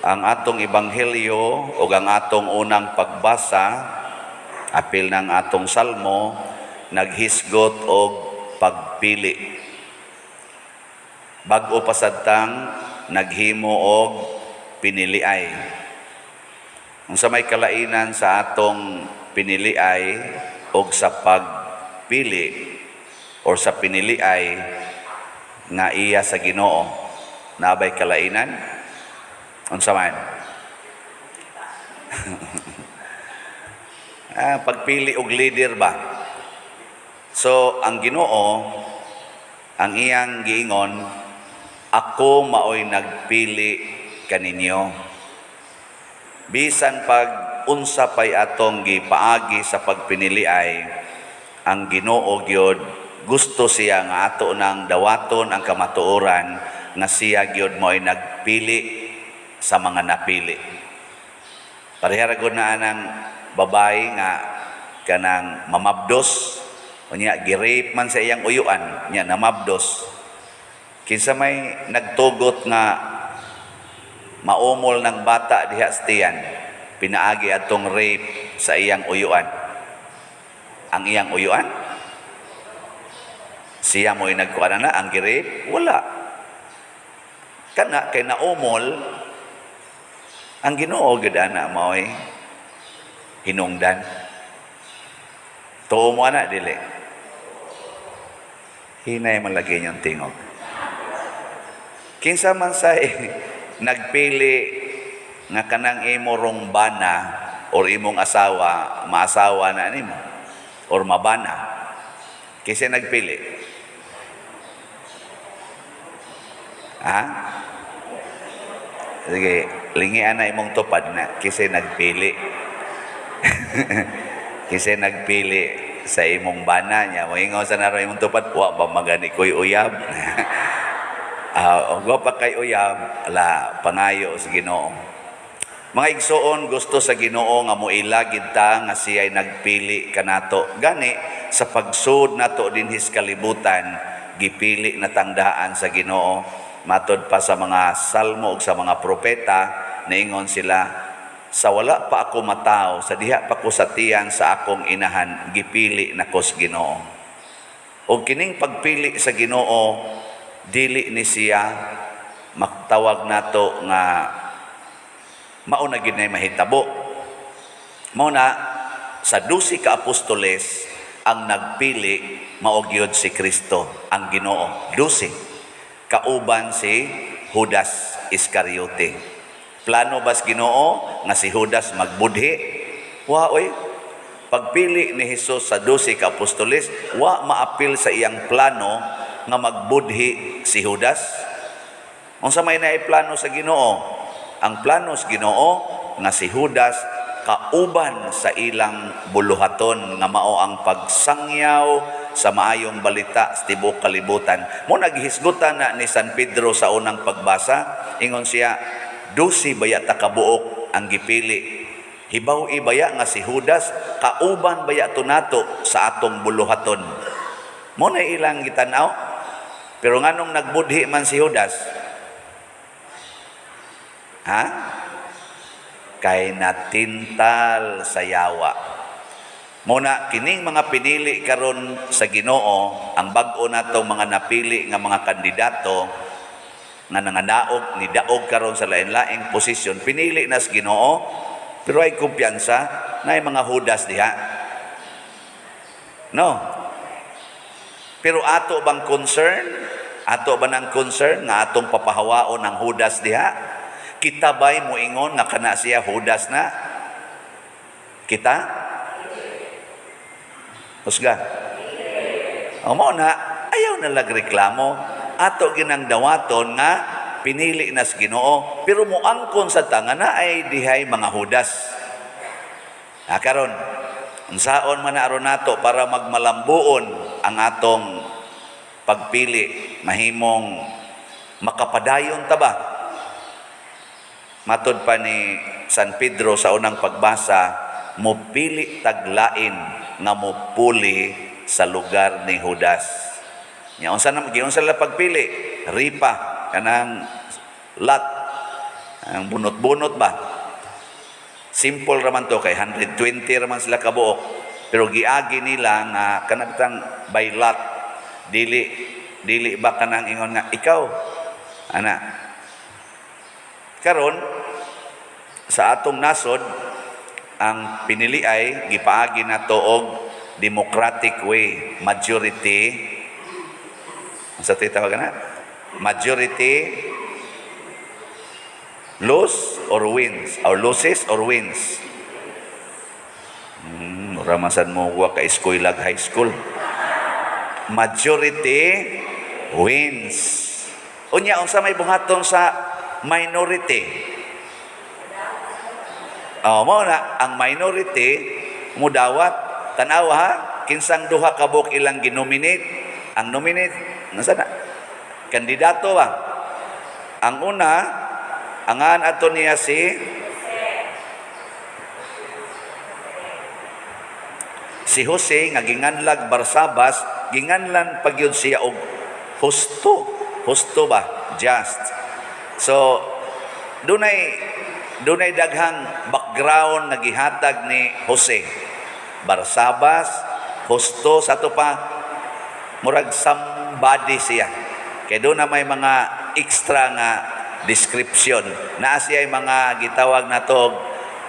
ang atong ebanghelyo o ang atong unang pagbasa, apil ng atong salmo, naghisgot og pagpili. Bag-o pasadtang naghimo og piniliay. Unsa may kalainan sa atong piniliay og sa pagpili or sa piniliay nga iya sa Ginoo, nabay kalainan? Unsa man? Pagpili og leader ba? So, ang Ginoo, ang iyang giingon, ako maoy nagpili kaninyo. Bisan pag unsa pay atong gipaagi sa pagpiniliay, ang Ginoo gyud gusto siya nga ato nang dawaton ang kamatuoran nga siya gyud maoy nagpili sa mga napili. Parehara gud na anang babae nga kanang mamabdos, unya gi-rape man sa iyang uyuan, nya namabdos. Kinsa may nagtugot nga maumol ng bata diha sa tiyan, pinaagi atong rape sa iyang uyuan. Ang iyang uyuan, siya mo'y nagkuana na ang gi-rape? Wala. Kana kay naumol, ang Ginoo gid ana maoy hinungdan. Tuo mo ana dili. Hinay man lagi niyong tingog. Kinsa man say nagpili nga kanang imo rong bana or imong asawa, maasawa na nimo or mabana. Kinsa nagpili? Ha? Sige, lingian na imong tupad na kasi nagpili. Kasi nagpili sa imong bana niya. Moingon sa naro imong tupad, wa ba magani ko'y uyab? Wa pa kay uyab, ala, pangayo sa Ginoo. Mga igsoon, gusto sa Ginoo nga muilagid ta nga siya'y nagpili kanato. Gani, sa pagsud nato dinhis kalibutan, gipili na tangdaan sa Ginoo. Matod pa sa mga salmo ug sa mga propeta, naingon sila, sa wala pa ako mataw, sa diha pa ko sa tiyan sa akong inahan, gipili nako sa Ginoo. O kining pagpili sa Ginoo, dili ni siya magtawag nato nga mauna gid nay mahitabo. Mao na sa 12 ka apostoles ang nagpili mao gyud si Kristo, ang Ginoo. 12. Kauban si Judas Iscariote. Plano bas Ginoo nga si Judas magbudhi? Wa oy. Pagpili ni Hesus sa 12 ka apostoles, wa maapil sa iyang plano nga magbudhi si Judas. Unsa may naiplano sa Ginoo? Ang plano sa Ginoo nga si Judas kauban sa ilang buluhaton nga mao ang pagsangyaw sa maayong balita sa tibuok kalibutan. Mo naghisgutan na ni San Pedro sa unang pagbasa, ingon siya, 12 baya ta kabuok ang gipili. Hibaw ibaya nga si Judas kauban baya to nato sa atong buluhaton. Mo na ilang gitanaw. Pero nganong nagbudhi man si Judas? Ha? Kay natintal sa yawa. Muna kining mga pinili karon sa Ginoo, ang bag-o nato mga napili nga mga kandidato nga nangadaog ni daog karon sa lain-laing posisyon, pinili na sa Ginoo, pero ay kumpiyansa na ay mga Judas diha. No. Pero ato bang concern? Ato ba nang concern nga atong papahawaon ng Judas diha? Kita ba'y muingon nga kana siya Judas na? Kita? Husga. O mo na, ayaw na lagreklamo. Ato ginang dawaton nga pinili na sa Ginoo, pero muangkon sa tanga na ay dihay mga Judas. Karon, unsaon man aron nato para magmalambuon ang atong pagpili, mahimong makapadayon ta ba? Matod pa ni San Pedro sa unang pagbasa, mupili taglain nga mupuli sa lugar ni Judas. Nya unsa na giunsa la pagpili? Ripa kanang Lot. Ang bunot-bunot ba? Simple raman to kay 120 raman sila kabuok. Pero giagi nila nga kanabtang by lot. Dili ba kanang ingon nga ikaw ana. Karon sa atong nasod ang pinili ay gipaagi nato og democratic way, majority. Sa tawag na? Majority lose or wins, or loses or wins. Ramasan mo wa ka eskwela high school. Majority wins. Unya unsa may buhaton sa minority? Mao na ang minority mudawat tanaw ha kinsang duha ka buok ilang ginominate. Ang nominate nasa na? Kandidato ba? Ang una angan ato niya si Jose nga ginganlag Barsabas, ginganlan pagyud siya og husto ba? Just. So dunay daghang background nga gihatag ni Jose. Barsabas, husto sa to pa murag somebody siya. Kay doon na may mga extra nga description. Naa siya ay mga gitawag na to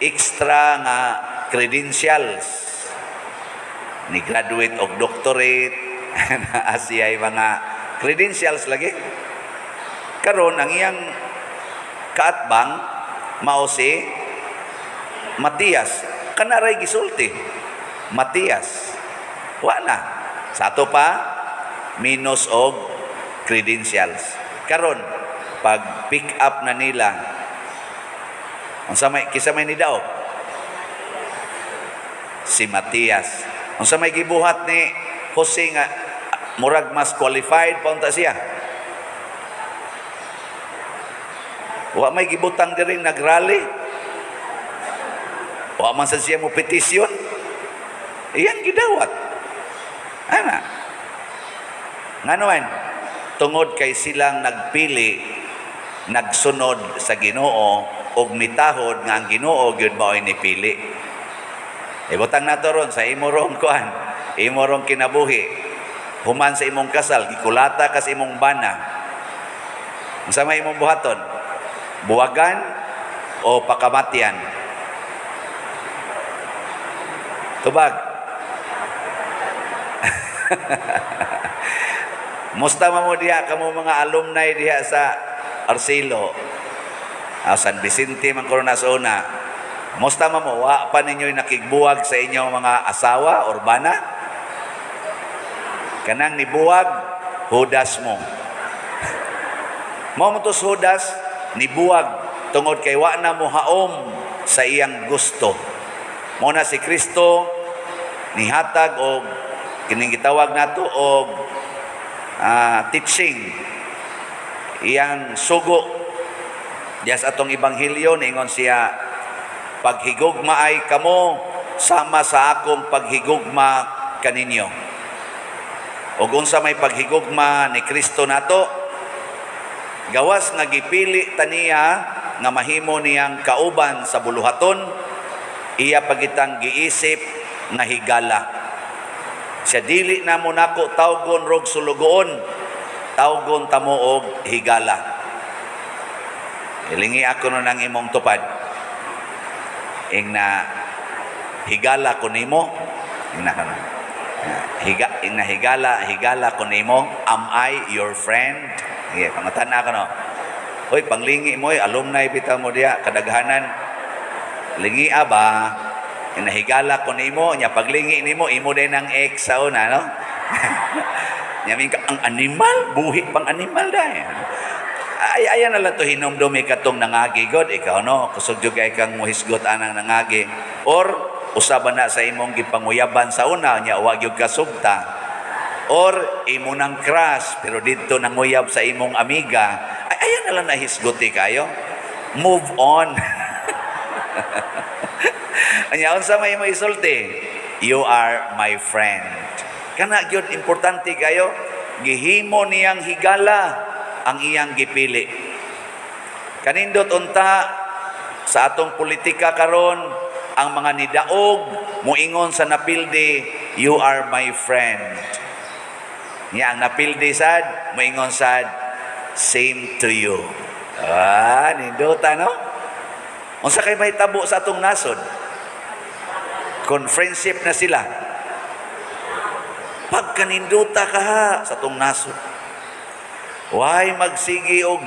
extra nga credentials. Ni graduate og doctorate. Naa siya ay mga credentials lagi. Karon ang iyang kaatbang mao si Matias. Kanaray gisulti. Matias. Wa na. Sa ato pa minus og credentials. Karon pag pick up na nila unsa may kisa may nidaog si Matias. Unsa may gibuhat ni Jose nga murag mas qualified pa unta siya. Wa may gibutang diri nagrally. Wa man sa siya mo petisyon. Iyang gidawat. Ana. Nganoan tungod kay silang nagpili nagsunod sa Ginoo ug mitahod nga ang Ginoo gyud mao inipili. Ibutang nato ron sa imo rong kuan, imo rong kinabuhi. Human sa imong kasal, gikulata ka sa imong bana. Unsa may imong buhaton? Buwagan o pakamatian? Tubag. Musta mo diha kamo mga alumni diha sa Arcelo, San Vicente man Corona sa una. Musta mo wa pa ninyo nakigbuwag sa inyong mga asawa or bana? Kanang nibuwag hudas mo. Mao mo to hudas nibuwag tungod kay wa na mo haom sa iyang gusto. Mo na si Kristo nihatag og kining gitawag nato og teaching. Iyang sugo dias atong ebanghelyo ningon siya paghigugma ay kamo sama sa akong paghigugma kaninyo. Ug unsa may paghigugma ni Kristo nato gawas nga gipili taniya nga mahimo niyang kauban sa buluhaton iya pagitang giisip nga higala. Siya dili na mo nako tawgon rog sulugoon, tawgon tamo og higala. Ilingi ako no nang imong tupad. Ingna higala ko nimo, ingna kana. Higala ko nimo, am I your friend? Yeah, pangatan ka no. Hoy, panglingi mo, alumni bitaw mo diya, kadaghanan. Lingi ba? Inahigala ko nimo, nya paglingi nimo, imo din ang ex sa una, no? Nya ka ang animal, buhi pang animal dahil. Ayan na lang to hinumdumi katong nangagi god ikaw no kusog jud kay kang muhisgot anang nangagi or usaban na sa imong gipanguyaban sa una nya wa gyud kasugta or imo nang crush pero didto nanguyab sa imong amiga ayan na lang nahisgoti kayo move on. Anya unsa may mo isulti you are my friend kana gyud importante kayo gihimo niyang higala ang iyang gipili. Kanindot unta sa atong politika karon, ang mga nidaog muingon sa napildi, you are my friend. Nya ang napildi sad muingon sad, same to you. Nindota no? Unsa kay mahitabo sa atong nasod? Kung friendship na sila, pagkaninduta ka ha sa atong nasod. Why magsigi og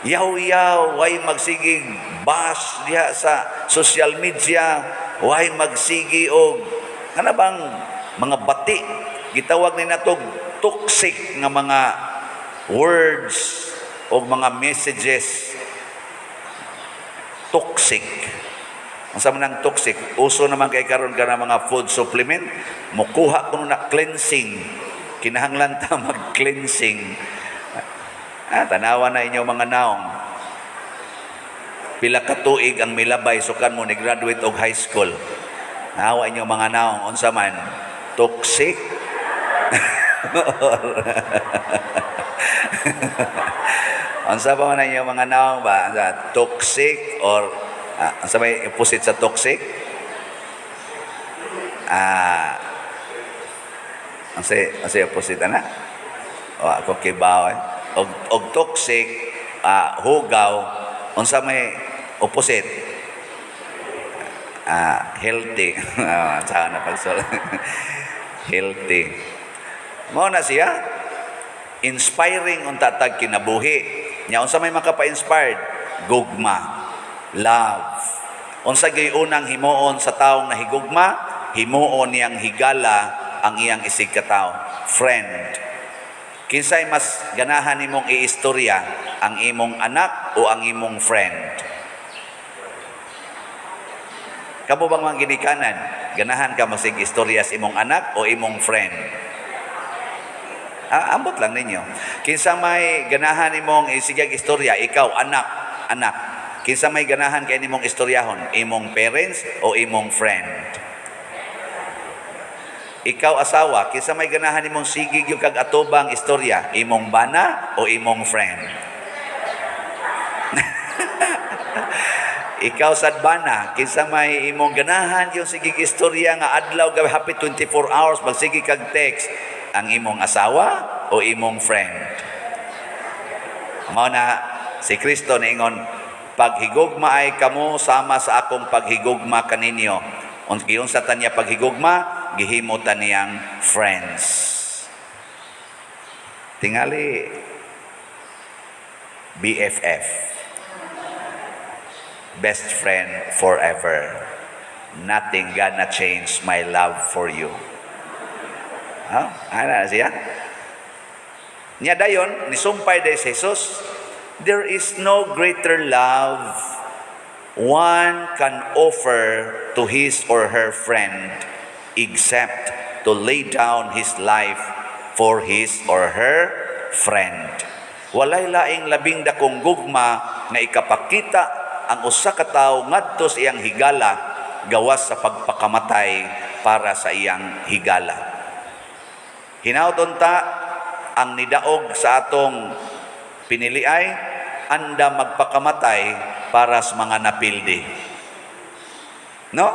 yaw-yaw, why magsigi bash diha sa social media, why magsigi og kana bang mga bati, gitawag ni natog toxic nga mga words o mga messages. Toxic. Ang sama ng toxic, uso naman kay karon ka ng mga food supplement, mukuha ko na cleansing. Kinahanglan ta mag-cleansing. Tanawa na inyo mga naong. Pila ka tuig ang milabay, sukan mo, ni-graduate og high school. Nawa inyo mga naong, unsa man, toxic. Unsa pa man inyo mga naong ba? Toxic or unsa may opposite sa toxic? Unsa opposite ana? O ako kibaw og toxic, hugaw, unsa may opposite? Healthy. Saan na pagsol? Healthy. Mao na siya, inspiring unta tag kinabuhi. Nya unsa may makapa-inspired? Gugma, love. Unsa gay unang himuon sa taong nahigugma? Himuon niyang higala ang iyang isig ka tawo, friend. Kinsay mas ganahan nimong iistorya, ang imong anak o ang imong friend? Kamo bang mga ginikanan? Ganahan ka masig istorya sa imong anak o imong friend? Ambot lang ninyo. Kinsa may ganahan nimong isigag istorya, ikaw anak. Kinsa may ganahan kay nimong istoryahon, imong parents o imong friend? Ikaw asawa, kinsa may ganahan nimong sigig yung kag atubang istorya, imong bana o imong friend? Ikaw sad bana, kinsa may imong ganahan yung sigig istorya nga adlaw gabi hapit 24 hours magsigi kag text, ang imong asawa o imong friend? Mao na si Kristo niingon, paghigugma ay kamo sama sa akong paghigugma kaninyo. Unsa ta niya paghigugma? Gihimo ta niyang friends. Tingali BFF, best friend forever. Nothing gonna change my love for you. Ana siya? Nya dayon nisumpay day si Jesus, there is no greater love one can offer to his or her friend except to lay down his life for his or her friend. Walay laing labing dakong gugma nga ikapakita ang usa ka tawo ngadto sa iyang higala gawas sa pagpakamatay para sa iyang higala. Hinaut-on ta ang nidaog sa atong pinili ay anda magpakamatay para sa mga napildi. No?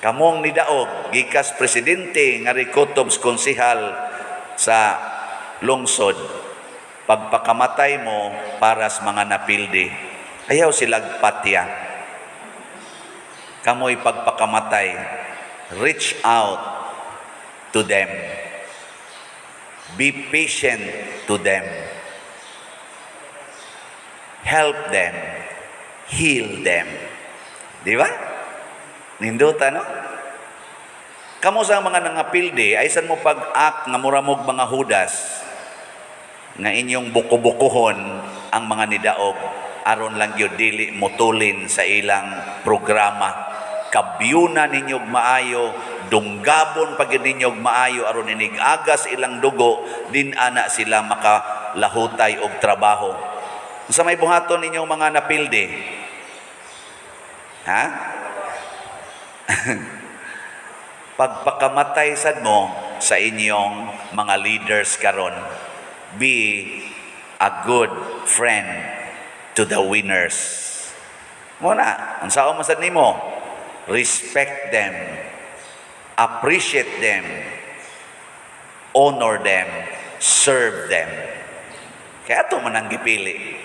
Kamong nidaog gikas presidente nga rikutob konsehal sa lungsod, pagpakamatay mo para sa mga napildi. Ayaw silag patya. Kamoy pagpakamatay, reach out to them. Be patient to them. Help them. Heal them. Di ba? Ninduta, no? Kamo sa mga nangapildi, ay san mo pag-act nga muramog mga hudas nga inyong buko-bukuhon ang mga nidaog aron lang gyud dili mutulin sa ilang programa. Kabyuna ninyog maayo, dunggabon pag ninyog maayo aron inigagas ilang dugo, din ana sila makalahutay og trabaho. Sa may buhaton ninyong mga napildi? Ha? Pagpakamatay sad mo sa inyong mga leaders karon, be a good friend to the winners. Muna, ang sao masad nimo, respect them, appreciate them, honor them, serve them. Kaya ito man ang gipili.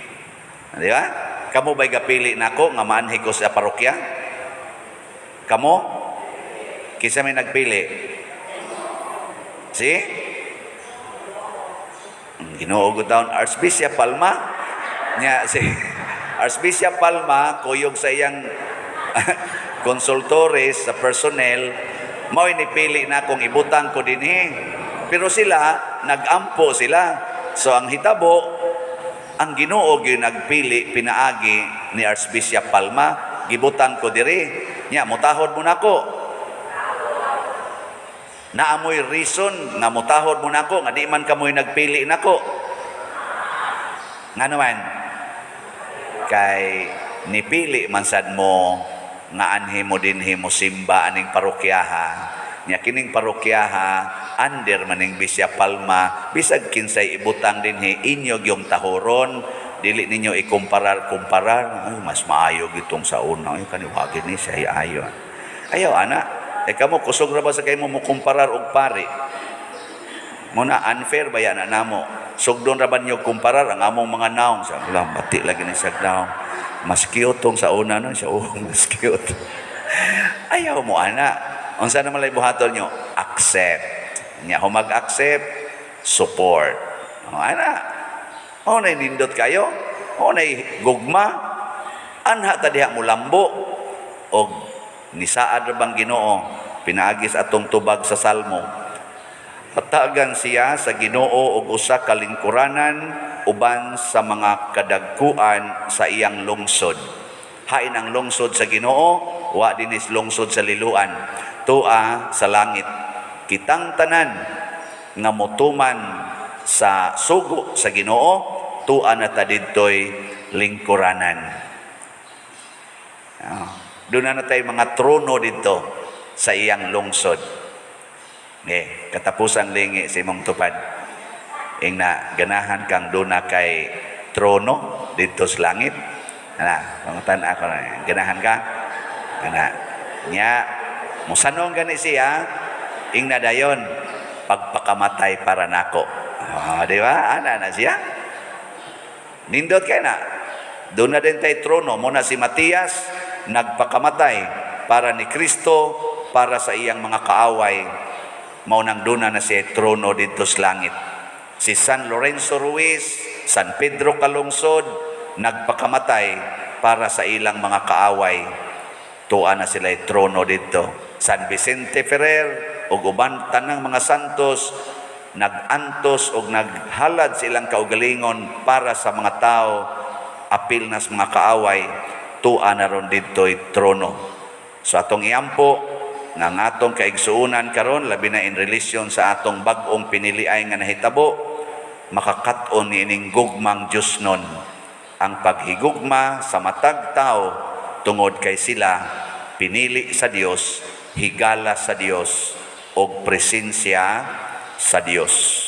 Di ba? Kamu ba'y gapili na ako nga maanhi ko sa parokya? Kamu? Kisa may nagpili? See? Ginoo ko taon Archbishop Palma nya si Archbishop Palma kuyog sa iyang konsultores sa personnel mao inipili na kung ibutang ko dinhi, pero sila nagampo sila. So ang hitabo, ang Ginoo gyud nagpili pinaagi ni Archbishop Palma, gibutang ko diri nya mutahod mo nako. Naamoy reason nga mutahod mo nako nga di man kamoy nagpili nako. Nga naman kay nipili man sad mo nga anhi mo dinhi mo simba aning parokyaha. Nya kining parokyaha under maning Bishop Palma, bisag kinsay ibutang dinhi inyo gyung tahoron, dili ninyo ikumparar ay mas maayo gitong sa una ay kaniwagin ni siya ayo. Ayaw ana. Kamo kusog ra ba sa kay mo kumparar og pari? Muna unfair ba yan namo? Sugdon ra ba niyo kumparar ang among mga naong sa ulam bati lagi ni sa naong. Mas cute tong sa una no, siya mas cute. Ayaw mo ana. Unsa naman lay buhaton nyo? Accept. Nya humag accept, support. Ana. O nay nindot kayo? O nay gugma? Anha ta diha mo lambo og nisaad ra bang Ginoo pinaagis atong tubag sa Salmo. Hatagan siya sa Ginoo og usa ka lingkuranan uban sa mga kadagkuan sa iyang lungsod. Hain ang lungsod sa Ginoo, wa dinis lungsod sa liluan. Tua sa langit. Kitang tanan nga motuman sa sugo sa Ginoo, tua na ta didtoy lingkuranan. Doon na tayo mga trono dito sa iyang lungsod. Katapusang lingi sa imong tupad. Ing na ganahan kang doon na kay trono dito sa langit. Pangutan ako na. Ganahan ka? Nya, musanong gani siya, ing na dayon, pagpakamatay para nako. Di ba? Ana na siya. Nindot kay na. Doon na din tayo trono. Muna si Matias, nagpakamatay para ni Kristo, para sa iyang mga kaaway. Maunang duna na siya trono dito sa langit. Si San Lorenzo Ruiz, San Pedro Calungsod, nagpakamatay para sa ilang mga kaaway. Tuwa na sila trono dito. San Vicente Ferrer, o uban tanang mga santos, nagantos o naghalad silang kaugalingon para sa mga tao, apil na sa mga kaaway, tuwa na ron dito trono. So atong iampo, nga atong kaigsuunan karon labi na in relation sa atong bag-ong piniliay nga nahitabo, makakat-on ni ining gugmang Diyos nun. Ang paghigugma sa matag tao tungod kay sila pinili sa Dios, higala sa Dios, o presensya sa Dios.